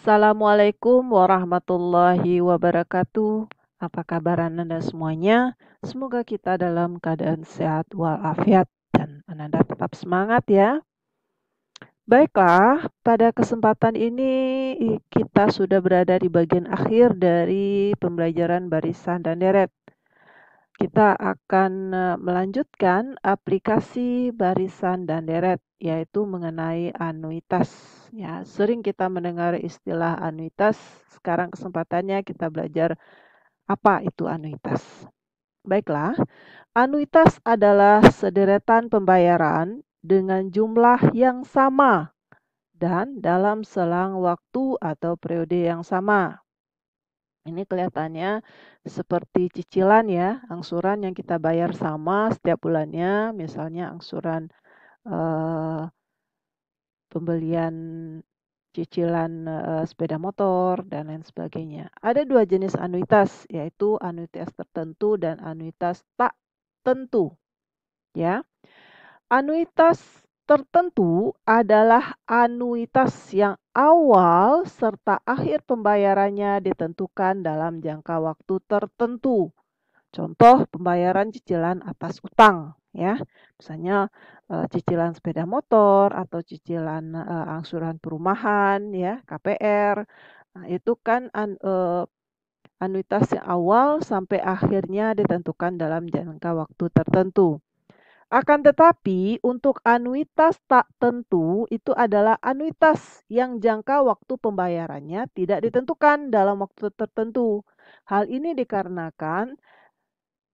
Assalamualaikum warahmatullahi wabarakatuh. Apa kabar Anda semuanya? Semoga kita dalam keadaan sehat walafiat dan Anda tetap semangat ya. Baiklah, pada kesempatan ini kita sudah berada di bagian akhir dari pembelajaran barisan dan deret. Kita akan melanjutkan aplikasi barisan dan deret, yaitu mengenai anuitas. Ya, sering kita mendengar istilah anuitas. Sekarang kesempatannya kita belajar apa itu anuitas. Baiklah, anuitas adalah sederetan pembayaran dengan jumlah yang sama dan dalam selang waktu atau periode yang sama. Ini kelihatannya seperti cicilan ya, angsuran yang kita bayar sama setiap bulannya, misalnya angsuran eh, pembelian cicilan sepeda motor dan lain sebagainya. Ada dua jenis anuitas, yaitu anuitas tertentu dan anuitas tak tentu. Ya, anuitas tertentu adalah anuitas yang awal serta akhir pembayarannya ditentukan dalam jangka waktu tertentu. Contoh pembayaran cicilan atas utang ya. Misalnya cicilan sepeda motor atau cicilan angsuran perumahan ya, KPR. Nah, itu kan anuitas yang awal sampai akhirnya ditentukan dalam jangka waktu tertentu. Akan tetapi, untuk anuitas tak tentu itu adalah anuitas yang jangka waktu pembayarannya tidak ditentukan dalam waktu tertentu. Hal ini dikarenakan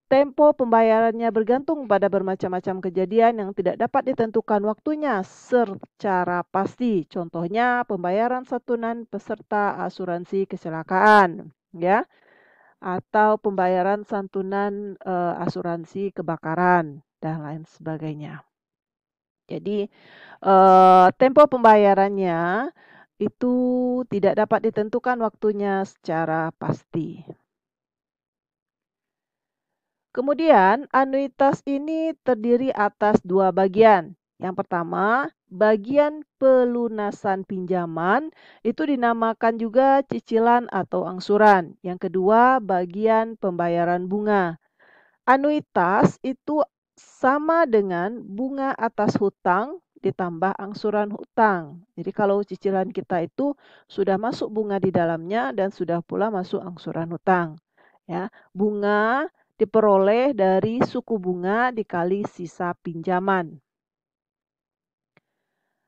tempo pembayarannya bergantung pada bermacam-macam kejadian yang tidak dapat ditentukan waktunya secara pasti. Contohnya pembayaran santunan peserta asuransi kecelakaan, ya, atau pembayaran santunan asuransi kebakaran dan lain sebagainya. Jadi tempo pembayarannya itu tidak dapat ditentukan waktunya secara pasti. Kemudian anuitas ini terdiri atas dua bagian. Yang pertama, bagian pelunasan pinjaman itu dinamakan juga cicilan atau angsuran. Yang kedua, bagian pembayaran bunga. Anuitas itu sama dengan bunga atas hutang ditambah angsuran hutang. Jadi kalau cicilan kita itu sudah masuk bunga di dalamnya dan sudah pula masuk angsuran hutang. Ya, bunga diperoleh dari suku bunga dikali sisa pinjaman.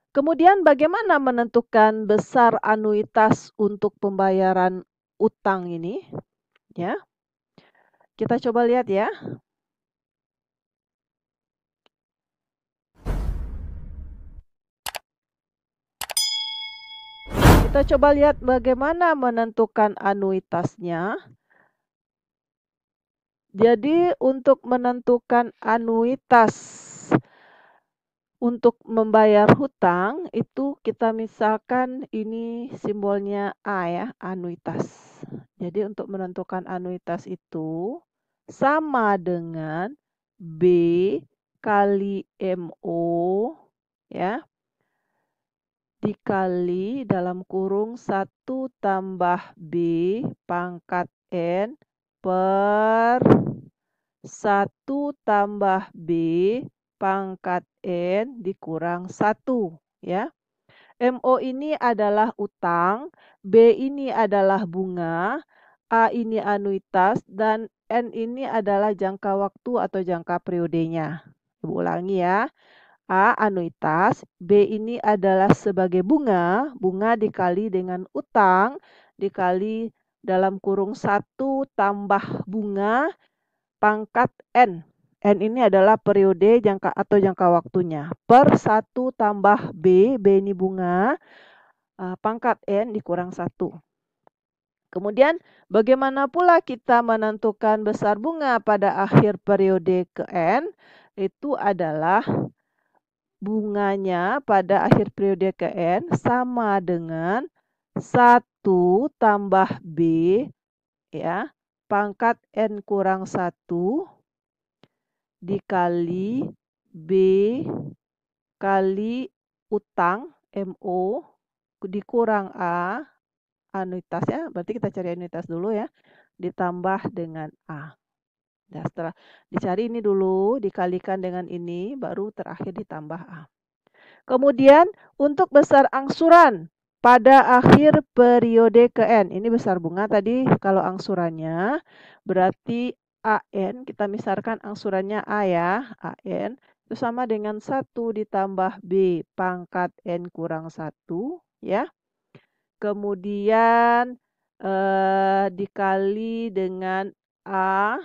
Kemudian bagaimana menentukan besar anuitas untuk pembayaran utang ini? Ya, kita coba lihat ya. Kita coba lihat bagaimana menentukan anuitasnya. Jadi untuk menentukan anuitas untuk membayar hutang itu kita misalkan ini simbolnya A ya, anuitas. Jadi untuk menentukan anuitas itu sama dengan B kali MO ya, dikali dalam kurung 1 tambah B pangkat N per 1 tambah B pangkat N dikurang 1 ya. MO ini adalah utang, B ini adalah bunga, A ini anuitas, dan N ini adalah jangka waktu atau jangka periodenya. Ibu ulangi ya. A anuitas, B ini adalah sebagai bunga, bunga dikali dengan utang, dikali dalam kurung 1 tambah bunga pangkat N. N ini adalah periode jangka atau jangka waktunya. Per 1 tambah B, B ini bunga, pangkat N dikurang 1. Kemudian bagaimana pula kita menentukan besar bunga pada akhir periode ke N? Itu adalah bunganya pada akhir periode ke N sama dengan 1 tambah B ya, pangkat N kurang 1 dikali B kali utang MO dikurang A anuitasnya, berarti kita cari anuitas dulu ya, ditambah dengan A. Nah, setelah dicari ini dulu, dikalikan dengan ini, baru terakhir ditambah A. Kemudian untuk besar angsuran pada akhir periode ke N. Ini besar bunga tadi kalau angsurannya berarti AN, kita misalkan angsurannya A ya, AN itu sama dengan 1 ditambah B pangkat N kurang 1 ya. Kemudian dikali dengan A,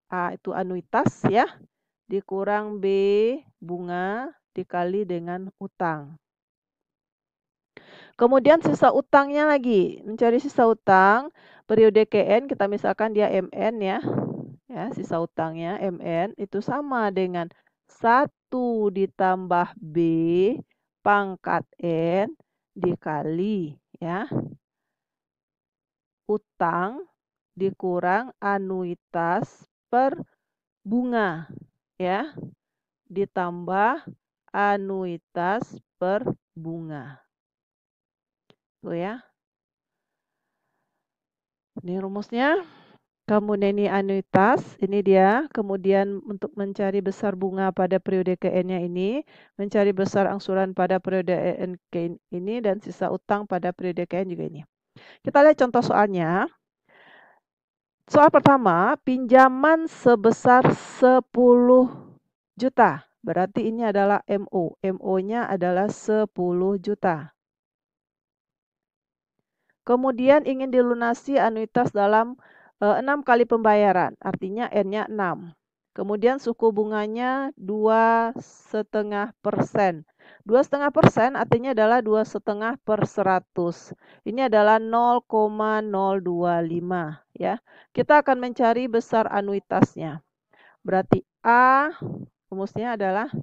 A itu anuitas ya, dikurang B bunga dikali dengan utang. Kemudian sisa utangnya lagi, mencari sisa utang periode KN, kita misalkan dia MN ya. Ya, sisa utangnya MN itu sama dengan 1 ditambah B pangkat N dikali ya. Utang dikurang anuitas per bunga ya. Ditambah anuitas per bunga. Tuh ya. Ini rumusnya. Kemudian ini anuitas, ini dia. Kemudian untuk mencari besar bunga pada periode KN-nya ini, mencari besar angsuran pada periode KN ini, dan sisa utang pada periode KN juga ini. Kita lihat contoh soalnya. Soal pertama, pinjaman sebesar 10 juta. Berarti ini adalah MO. MO-nya adalah 10 juta. Kemudian ingin dilunasi anuitas dalam 6 kali pembayaran, artinya N-nya 6. Kemudian suku bunganya 2,5%. 2,5% artinya adalah 2,5 per 100. Ini adalah 0,025 ya. Kita akan mencari besar anuitasnya. Berarti A, rumusnya adalah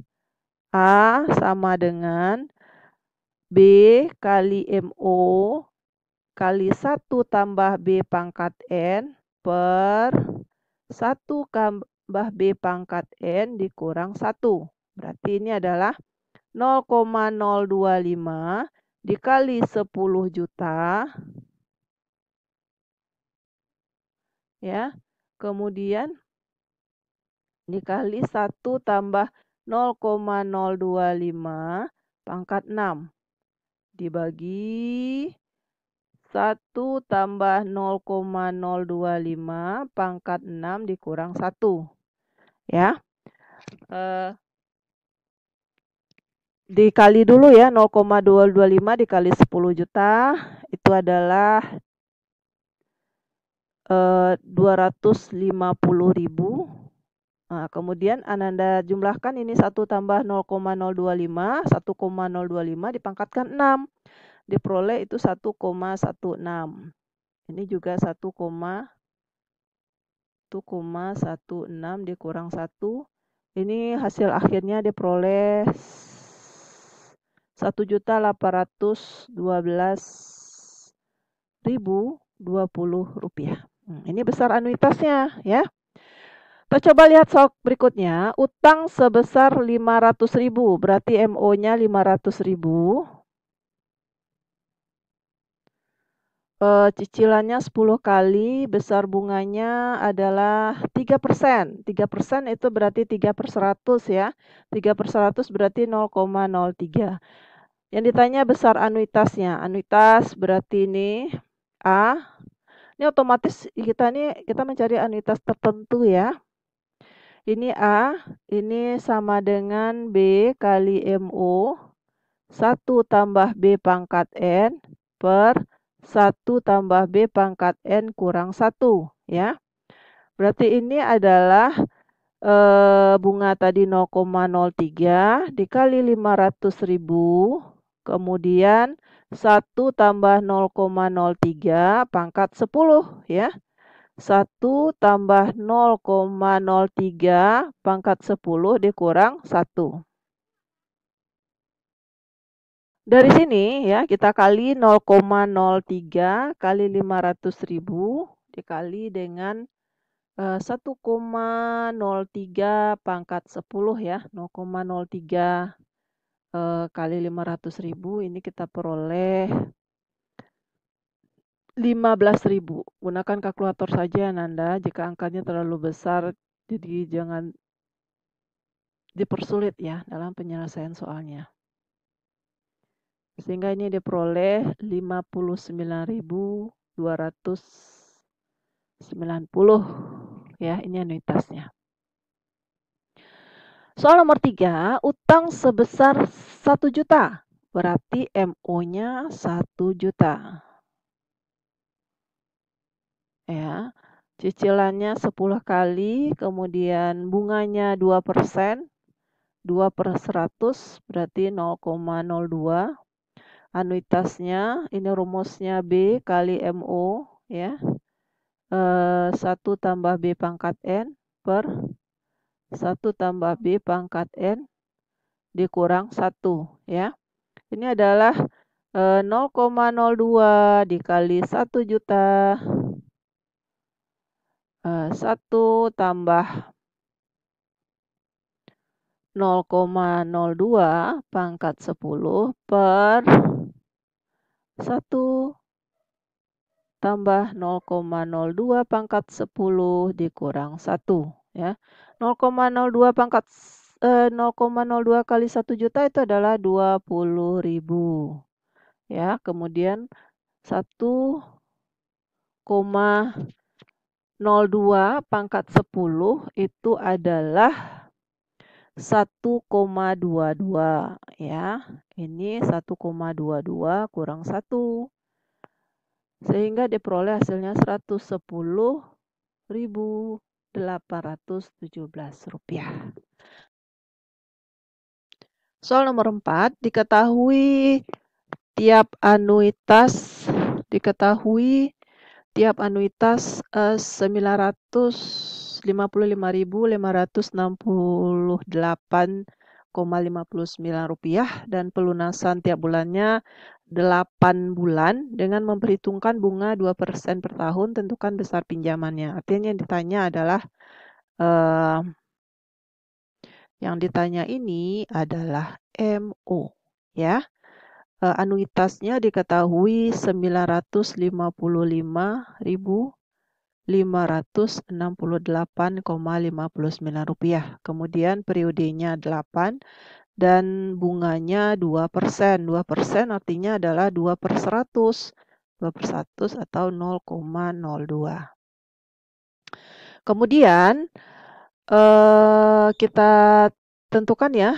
A sama dengan B kali MO kali 1 tambah B pangkat N per 1 tambah B pangkat N dikurang 1. Berarti ini adalah 0,025 dikali 10 juta. Ya. Kemudian dikali 1 tambah 0,025 pangkat 6 dibagi 1 tambah 0,025 pangkat 6 dikurang 1. Ya. Dikali dulu ya, 0,225 dikali 10 juta, itu adalah 250.000. Nah, kemudian Ananda jumlahkan ini 1 tambah 0,025, 1,025 dipangkatkan 6. Diperoleh itu 1,16. Ini juga 1,16 dikurang 1. Ini hasil akhirnya diperoleh 1.812.020 rupiah. Ini besar anuitasnya ya. Kita coba lihat soal berikutnya. Utang sebesar 500.000, berarti MO-nya 500.000. Cicilannya 10 kali, besar bunganya adalah 3%. 3% itu berarti 3/100 ya. 3/100 berarti 0,03. Yang ditanya besar anuitasnya. Anuitas berarti ini A. Ini otomatis kita mencari anuitas tertentu ya. Ini A, ini sama dengan B kali MO 1 tambah B pangkat N per 1 tambah B pangkat N kurang 1 ya. Berarti ini adalah bunga tadi 0,03 dikali 500.000, kemudian 1 tambah 0,03 pangkat 10 ya. 1 tambah 0,03 pangkat 10 dikurang 1. Dari sini ya kita kali 0,03 kali 500.000 dikali dengan 1,03 pangkat 10 ya. 0,03 kali 500.000 ini kita peroleh 15.000. Gunakan kalkulator saja Nanda, jika angkanya terlalu besar, jadi jangan dipersulit ya dalam penyelesaian soalnya. Sehingga ini diperoleh 59.290 ya, ini anuitasnya. Soal nomor 3, utang sebesar 1 juta. Berarti MO-nya 1 juta. Ya. Cicilannya 10 kali, kemudian bunganya 2%. 2 per 100 berarti 0,02. Anuitasnya, ini rumusnya B kali MO ya. 1 tambah B pangkat N per 1 tambah B pangkat N dikurang 1 ya. Ini adalah 0,02 dikali 1 juta. 1 tambah 0,02 pangkat 10 per 1 tambah 0,02 pangkat 10 dikurang 1 ya. 0,02 kali 1 juta itu adalah 20.000 ya. Kemudian 1,02 pangkat 10 itu adalah 1,22 ya. Ini 1,22 kurang 1. Sehingga diperoleh hasilnya Rp110.817. Soal nomor 4, diketahui tiap anuitas 955.568,59 rupiah dan pelunasan tiap bulannya 8 bulan dengan memperhitungkan bunga 2% per tahun, tentukan besar pinjamannya. Artinya yang ditanya adalah ini adalah MO ya. Anuitasnya diketahui 955.568,59 rupiah. Kemudian periodenya 8 dan bunganya 2%. 2% artinya adalah 2 per 100. 2 per 100 atau 0,02. Kemudian kita tentukan ya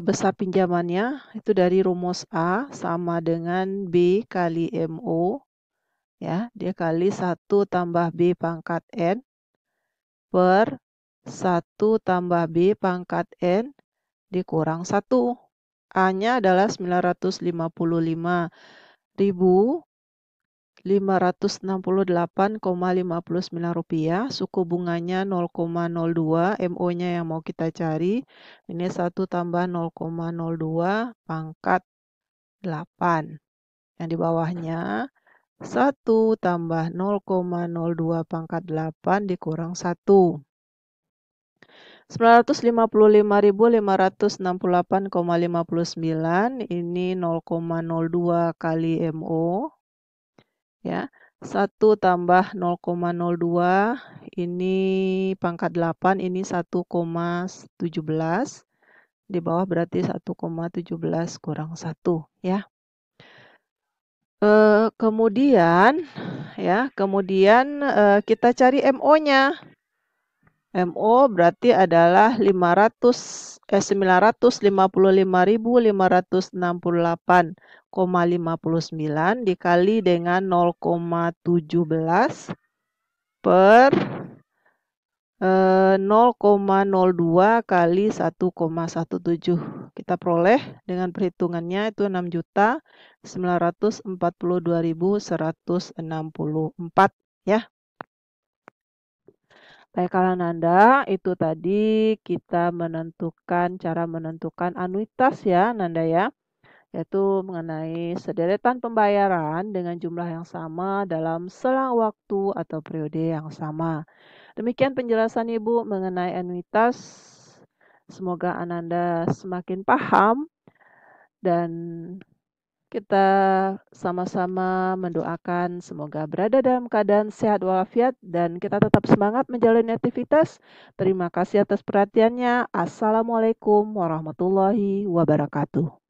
besar pinjamannya itu dari rumus A sama dengan B kali MO ya, dia kali 1 tambah B pangkat N per 1 tambah B pangkat N dikurang 1. A-nya adalah 955.568,59 rupiah. Suku bunganya 0,02. MO-nya yang mau kita cari. Ini 1 tambah 0,02 pangkat 8. Yang di bawahnya 1 tambah 0,02 pangkat 8 dikurang 1. 955.568,59 ini 0,02 kali MO ya. 1 tambah 0,02 ini pangkat 8 ini 1,17. Di bawah berarti 1,17 kurang 1 ya. Kemudian kita cari MO-nya. MO berarti adalah 955.568,59 dikali dengan 0,17 per 0,02 kali 1,17. Kita peroleh dengan perhitungannya itu 6.942.164 ya. Baiklah Nanda, itu tadi kita cara menentukan anuitas ya Nanda ya. Yaitu mengenai sederetan pembayaran dengan jumlah yang sama dalam selang waktu atau periode yang sama. Demikian penjelasan Ibu mengenai anuitas. Semoga Ananda semakin paham dan kita sama-sama mendoakan semoga berada dalam keadaan sehat walafiat dan kita tetap semangat menjalani aktivitas. Terima kasih atas perhatiannya. Assalamualaikum warahmatullahi wabarakatuh.